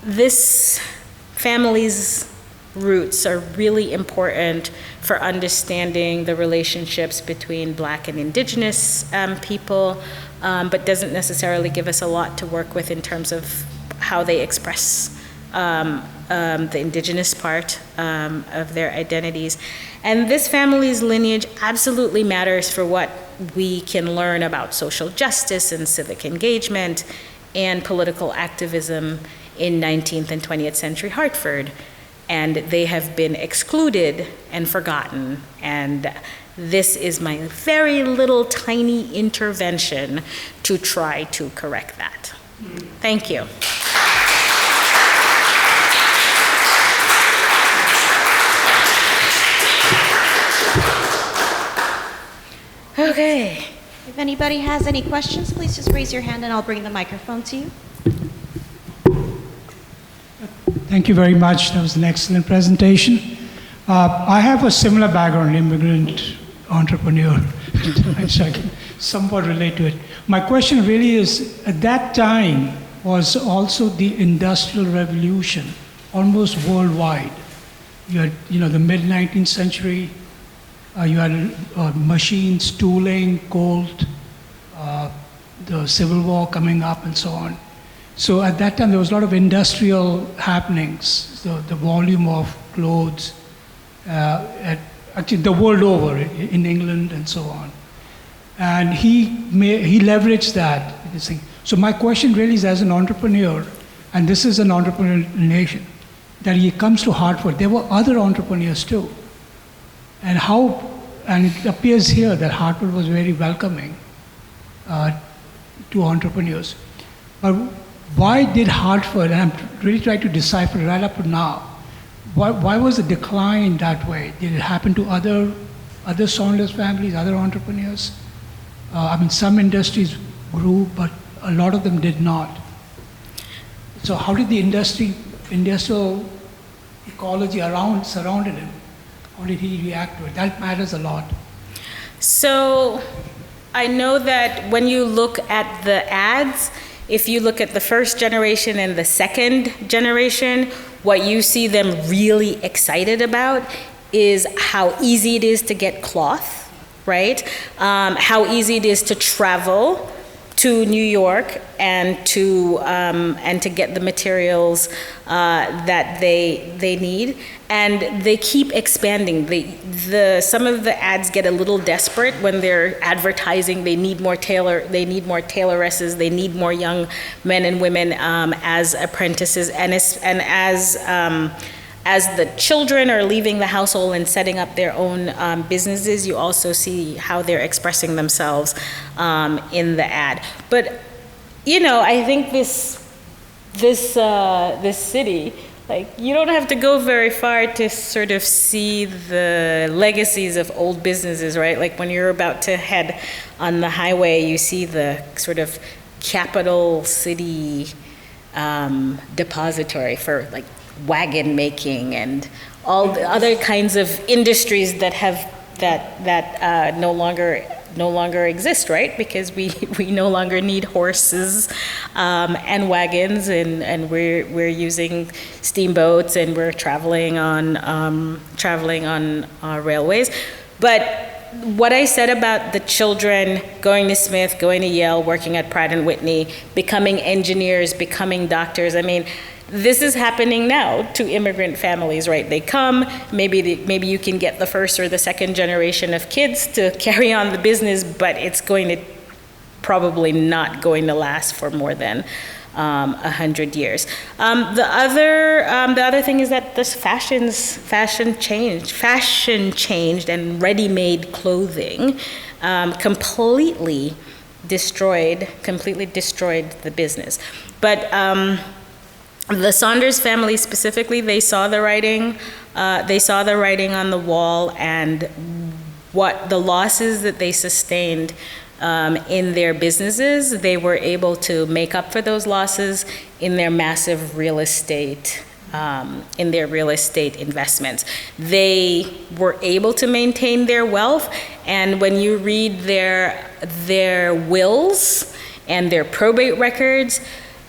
This family's roots are really important for understanding the relationships between Black and Indigenous people, but doesn't necessarily give us a lot to work with in terms of how they express the Indigenous part of their identities. And this family's lineage absolutely matters for what we can learn about social justice and civic engagement and political activism in 19th and 20th century Hartford. And they have been excluded and forgotten. And this is my very little tiny intervention to try to correct that. Thank you. Okay. If anybody has any questions, please just raise your hand and I'll bring the microphone to you. Thank you very much. That was an excellent presentation. I have a similar background, immigrant, entrepreneur, so I can somewhat relate to it. My question really is, at that time was also the Industrial Revolution, almost worldwide. You had, the mid-19th century, you had machines, tooling, gold, the Civil War coming up and so on. So at that time, there was a lot of industrial happenings, the volume of clothes, actually the world over, in England and so on. And he leveraged that. So my question really is, as an entrepreneur, and this is an entrepreneurial nation, that he comes to Hartford. There were other entrepreneurs too. And it appears here that Hartford was very welcoming to entrepreneurs. But why did Hartford, and I'm really trying to decipher right up to now, why was the decline that way? Did it happen to other Saunders families, other entrepreneurs? Some industries grew, but a lot of them did not. So how did the industrial ecology surrounded him? How did he react to it? That matters a lot. So I know that when you look at the ads, if you look at the first generation and the second generation, what you see them really excited about is how easy it is to get cloth, right? How easy it is to travel to New York and to get the materials that they need, and they keep expanding. Some of the ads get a little desperate when they're advertising. They need more tailoresses. They need more young men and women as apprentices, and as the children are leaving the household and setting up their own businesses, you also see how they're expressing themselves in the ad. But I think this city, like, you don't have to go very far to sort of see the legacies of old businesses, right? Like when you're about to head on the highway, you see the sort of capital city depository for like wagon making and all the other kinds of industries that no longer exist, right? Because we no longer need horses and wagons, and we're using steamboats, and we're traveling on railways. But what I said about the children going to Smith, going to Yale, working at Pratt & Whitney, becoming engineers, becoming doctors, this is happening now to immigrant families, right? They come, maybe you can get the first or the second generation of kids to carry on the business, but it's probably not going to last for more than 100 years. The other thing is that this fashion changed, and ready-made clothing completely destroyed the business. But the Saunders family specifically, they saw the writing on the wall, and what the losses that they sustained in their businesses, they were able to make up for those losses in their massive real estate investments. They were able to maintain their wealth, and when you read their wills and their probate records,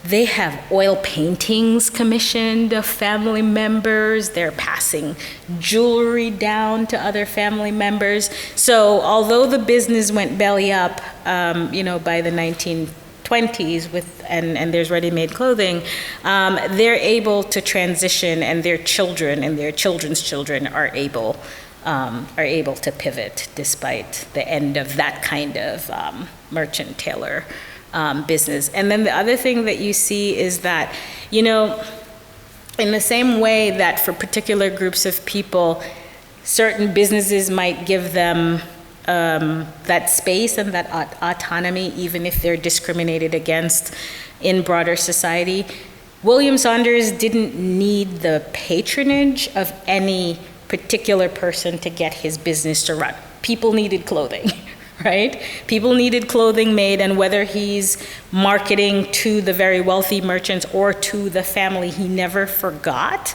they have oil paintings commissioned of family members. They're passing jewelry down to other family members. So although the business went belly up, by the 1920s and there's ready-made clothing, they're able to transition, and their children and their children's children are able to pivot despite the end of that kind of merchant tailor business. And then the other thing that you see is that, in the same way that for particular groups of people, certain businesses might give them that space and that autonomy, even if they're discriminated against in broader society, William Saunders didn't need the patronage of any particular person to get his business to run. People needed clothing. Right? People needed clothing made, and whether he's marketing to the very wealthy merchants or to the family, he never forgot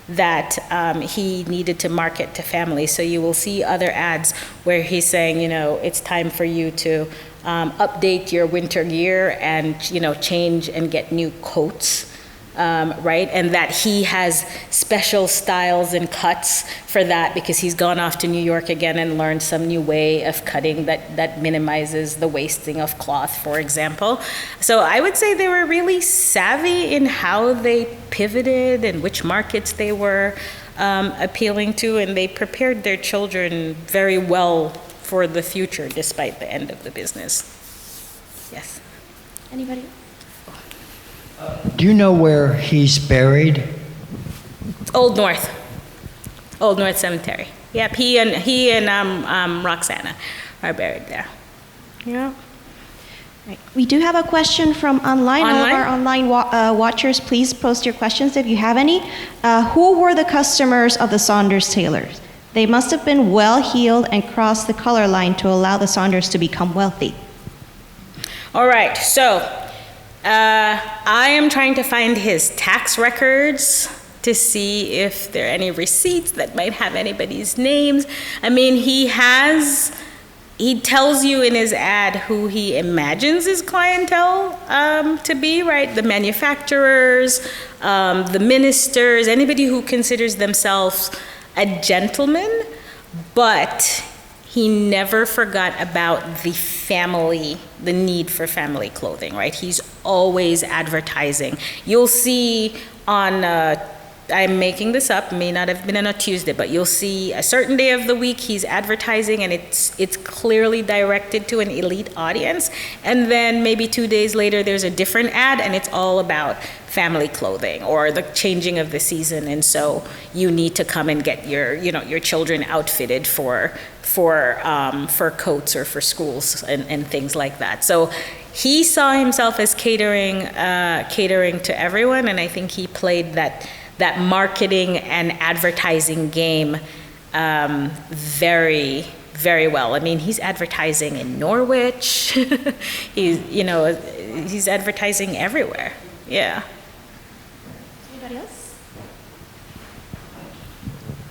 that he needed to market to families. So you will see other ads where he's saying, it's time for you to update your winter gear and, change and get new coats. Right? And that he has special styles and cuts for that because he's gone off to New York again and learned some new way of cutting that minimizes the wasting of cloth, for example. So I would say they were really savvy in how they pivoted and which markets they were appealing to, and they prepared their children very well for the future despite the end of the business. Yes. Anybody? Do you know where he's buried? Old North Cemetery. Yep, he and Roxana are buried there. Yeah. Right. We do have a question from online. All of Online? our online watchers, please post your questions if you have any. Who were the customers of the Saunders tailors? They must have been well-heeled and crossed the color line to allow the Saunders to become wealthy. All right, so I am trying to find his tax records to see if there are any receipts that might have anybody's names. I mean, he tells you in his ad who he imagines his clientele to be, right? The manufacturers, the ministers, anybody who considers themselves a gentleman, but he never forgot about the family, the need for family clothing, right? He's always advertising. You'll see on I'm making this up, may not have been on a Tuesday, but you'll see a certain day of the week he's advertising, and it's clearly directed to an elite audience. And then maybe 2 days later there's a different ad, and it's all about family clothing or the changing of the season, and so you need to come and get your children outfitted for coats or for schools and things like that. So he saw himself as catering to everyone, and I think he played that marketing and advertising game very, very well. I mean, he's advertising in Norwich. He's advertising everywhere. Yeah. Anybody else?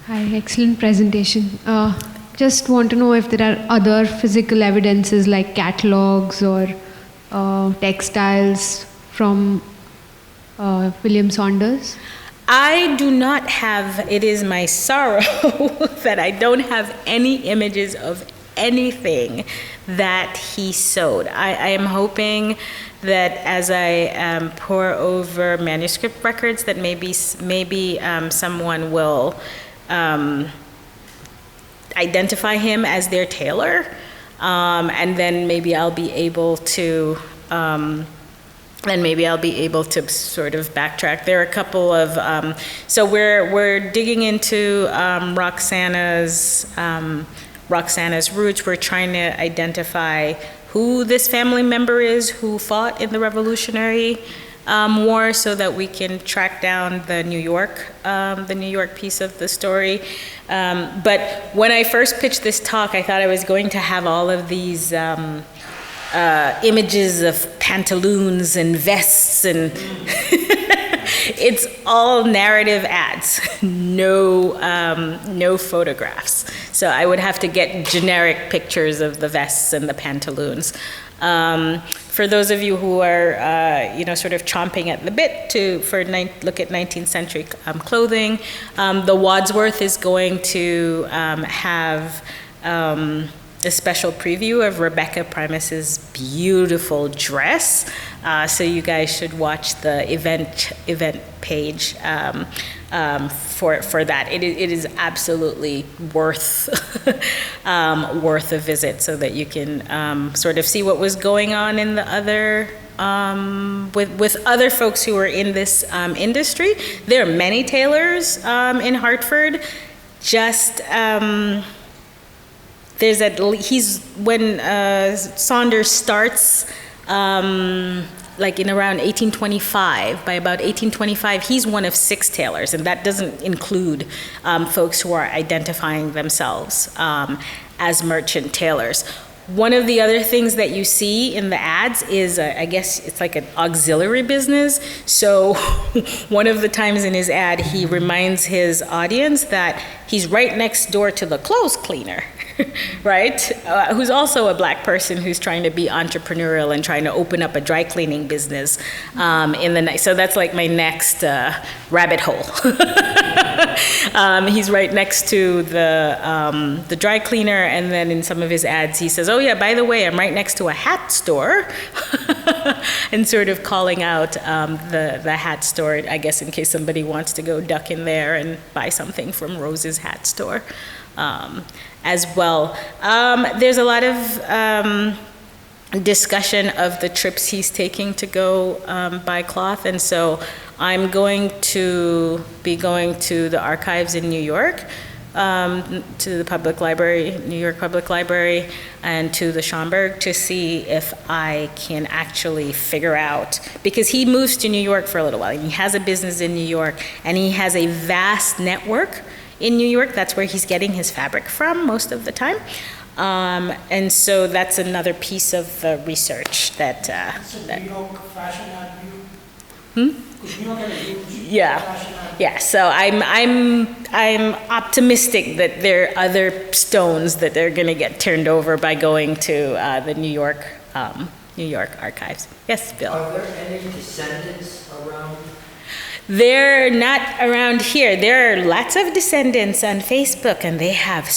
Hi, excellent presentation. Just want to know if there are other physical evidences like catalogs or textiles from William Saunders? I do not have, it is my sorrow that I don't have any images of anything that he sewed. I am hoping that as I pore over manuscript records that maybe someone will identify him as their tailor, and then maybe I'll be able to sort of backtrack. There are a couple of, so we're digging into Roxana's roots. We're trying to identify who this family member is who fought in the Revolutionary War, so that we can track down the New York piece of the story. But when I first pitched this talk, I thought I was going to have all of these images of pantaloons and vests, and it's all narrative ads, no photographs. So I would have to get generic pictures of the vests and the pantaloons. For those of you who are, sort of chomping at the bit to look at 19th century clothing, the Wadsworth is going to have a special preview of Rebecca Primus's beautiful dress. So you guys should watch the event page for that. It is absolutely worth a visit, so that you can sort of see what was going on in the other with other folks who are in this industry. There are many tailors in Hartford. Just when Saunders starts, like in around 1825, by about 1825, he's one of 6 tailors, and that doesn't include folks who are identifying themselves as merchant tailors. One of the other things that you see in the ads is, I guess it's like an auxiliary business. So one of the times in his ad, he reminds his audience that he's right next door to the clothes cleaner, right? Who's also a black person who's trying to be entrepreneurial and trying to open up a dry cleaning business so that's like my next rabbit hole. He's right next to the dry cleaner, and then in some of his ads he says, "Oh yeah, by the way, I'm right next to a hat store," and sort of calling out the hat store, I guess in case somebody wants to go duck in there and buy something from Rose's hat store. as well. There's a lot of discussion of the trips he's taking to go buy cloth, and so I'm going to be going to the archives in New York, to the public library, New York Public Library, and to the Schomburg to see if I can actually figure out, because he moves to New York for a little while, and he has a business in New York, and he has a vast network in New York. That's where he's getting his fabric from most of the time. And so that's another piece of the research that. New York Fashion Avenue. Hmm? New York has a huge Yeah, fashion avenue. yeah. So I'm optimistic that there are other stones that they're going to get turned over by going to the New York archives. Yes, Bill. Are there any descendants around? They're not around here. There are lots of descendants on Facebook, and they have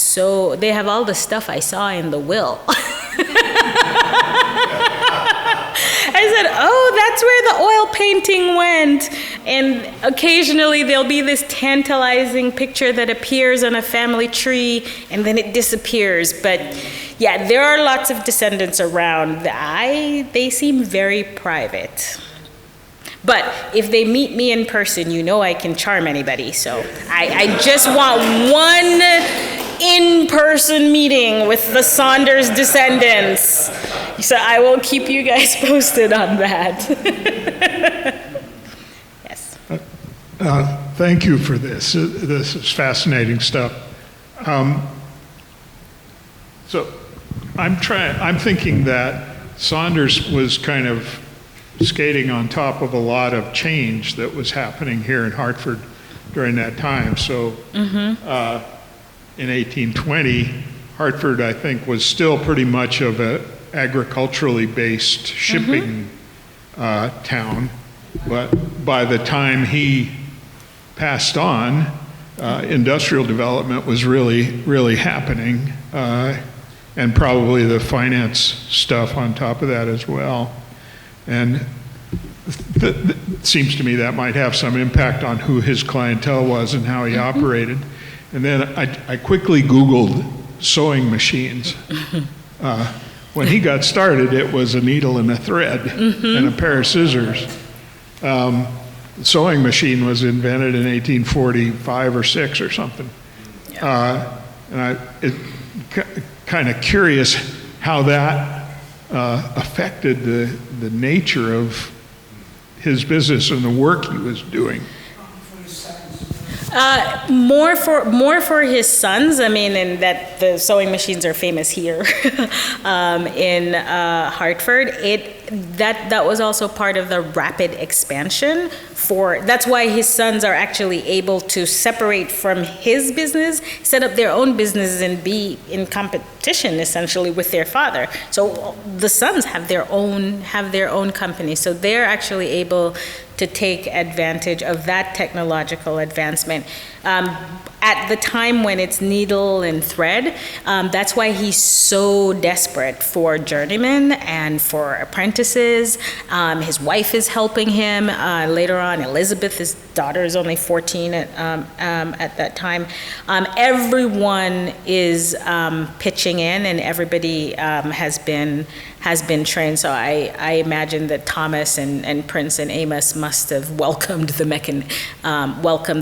all the stuff I saw in the will. I said, oh, that's where the oil painting went. And occasionally there'll be this tantalizing picture that appears on a family tree, and then it disappears. But yeah, there are lots of descendants around. They seem very private. But if they meet me in person, you know I can charm anybody. So I just want one in-person meeting with the Saunders descendants. So I will keep you guys posted on that. Yes. Thank you for this. This is fascinating stuff. So I'm thinking that Saunders was kind of skating on top of a lot of change that was happening here in Hartford during that time. So in 1820, Hartford, I think, was still pretty much of a agriculturally based shipping town. But by the time he passed on, industrial development was really happening, and probably the finance stuff on top of that as well. And it seems to me that might have some impact on who his clientele was and how he operated. And then I quickly Googled sewing machines. When he got started, it was a needle and a thread and a pair of scissors. The sewing machine was invented in 1845 or 6 or something. And kind of curious how that affected the nature of his business and the work he was doing. More for his sons. I mean, and that the sewing machines are famous here in Hartford. That was also part of the rapid expansion. That's why his sons are actually able to separate from his business, set up their own businesses, and be in competition essentially with their father. So the sons have their own company. So they're actually able to take advantage of that technological advancement. At the time when it's needle and thread, that's why he's so desperate for journeymen and for apprentices. His wife is helping him later on. Elizabeth, his daughter, is only 14 at that time. Everyone is pitching in, and everybody has been trained. So I imagine that Thomas and Prince and Amos must have welcomed the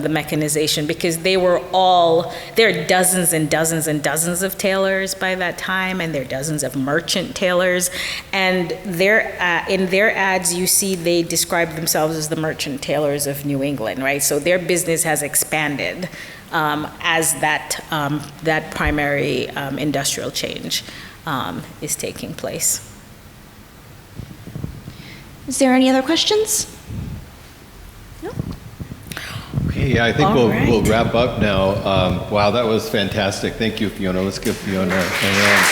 mechanization, because there are dozens and dozens and dozens of tailors by that time, and there are dozens of merchant tailors. And in their ads, you see they describe themselves as the merchant tailors of New England, right? So their business has expanded as that primary industrial change is taking place. Is there any other questions? No? Okay, yeah, I think we'll wrap up now. Wow, that was fantastic. Thank you, Fiona. Let's give Fiona a hand.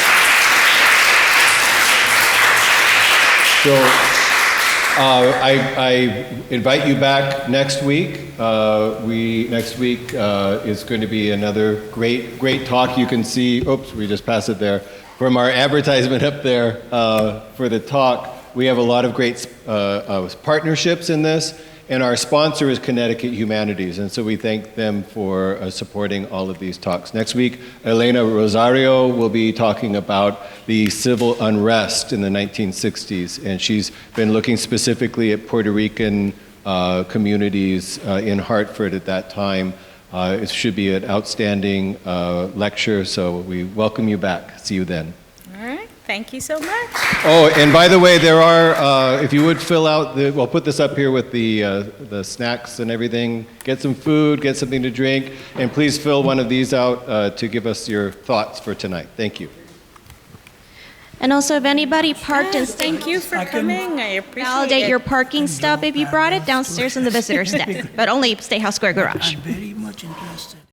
So I invite you back next week. Next week is going to be another great talk. You can see, oops, we just passed it there, from our advertisement up there for the talk. We have a lot of great partnerships in this, And our sponsor is Connecticut Humanities, and so we thank them for supporting all of these talks. Next week, Elena Rosario will be talking about the civil unrest in the 1960s, and she's been looking specifically at Puerto Rican communities in Hartford at that time. It should be an outstanding lecture, so we welcome you back. See you then. All right. Thank you so much. Oh, and by the way, there are, if you would fill out, we'll put this up here with the snacks and everything. Get some food, get something to drink, and please fill one of these out to give us your thoughts for tonight. Thank you. And also, if anybody parked in Thank you for coming. I appreciate validate it. your parking stub if you brought it downstairs in the visitor's desk, but only State House Square Garage. I'm very much interested.